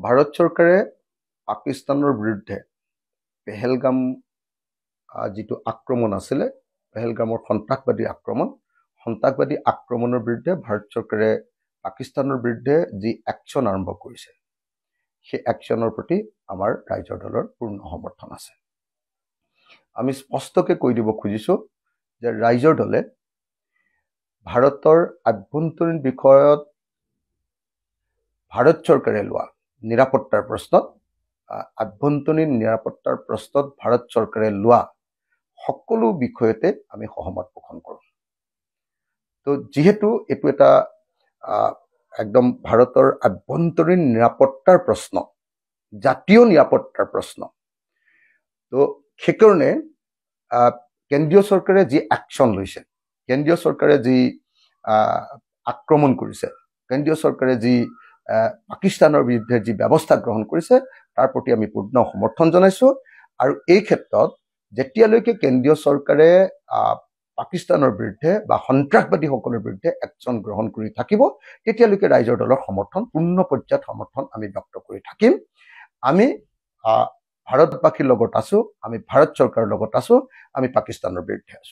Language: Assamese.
ভাৰত চৰকাৰে পাকিস্তানৰ বিৰুদ্ধে পেহেলগাম যিটো আক্ৰমণ আছিলে, পেহেলগামৰ সন্ত্ৰাসবাদী আক্ৰমণৰ বিৰুদ্ধে ভাৰত চৰকাৰে পাকিস্তানৰ বিৰুদ্ধে যি একশ্যন আৰম্ভ কৰিছে, সেই একশ্যনৰ প্ৰতি আমাৰ ৰাইজৰ দলৰ পূৰ্ণ সমৰ্থন আছে। আমি স্পষ্টকৈ কৈ দিব খুজিছোঁ যে ৰাইজৰ দলে ভাৰতৰ আভ্যন্তৰীণ বিষয়ত ভাৰত চৰকাৰে লোৱা নিৰাপত্তাৰ প্ৰশ্নত ভাৰত চৰকাৰে লোৱা সকলো বিষয়তে আমি সহমত পোষণ কৰোঁ। তো যিহেতু এইটো এটা একদম ভাৰতৰ আভ্যন্তৰীণ নিৰাপত্তাৰ প্ৰশ্ন, জাতীয় নিৰাপত্তাৰ প্ৰশ্ন, তো সেইকাৰণে কেন্দ্ৰীয় চৰকাৰে যি একশ্যন লৈছে, কেন্দ্ৰীয় চৰকাৰে যি আক্ৰমণ কৰিছে, কেন্দ্ৰীয় চৰকাৰে যি পাকিস্তানৰ বিৰুদ্ধে যি ব্যৱস্থা গ্ৰহণ কৰিছে, তাৰ প্ৰতি আমি পূৰ্ণ সমৰ্থন জনাইছোঁ। আৰু এই ক্ষেত্ৰত যেতিয়ালৈকে কেন্দ্ৰীয় চৰকাৰে পাকিস্তানৰ বিৰুদ্ধে বা সন্ত্ৰাসবাদীসকলৰ বিৰুদ্ধে একশ্যন গ্ৰহণ কৰি থাকিব, তেতিয়ালৈকে ৰাইজৰ দলৰ সমৰ্থন, পূৰ্ণ পৰ্যায়ত সমৰ্থন আমি ব্যক্ত কৰি থাকিম। আমি ভাৰতবাসীৰ লগত আছোঁ, আমি ভাৰত চৰকাৰৰ লগত আছোঁ, আমি পাকিস্তানৰ বিৰুদ্ধে আছোঁ।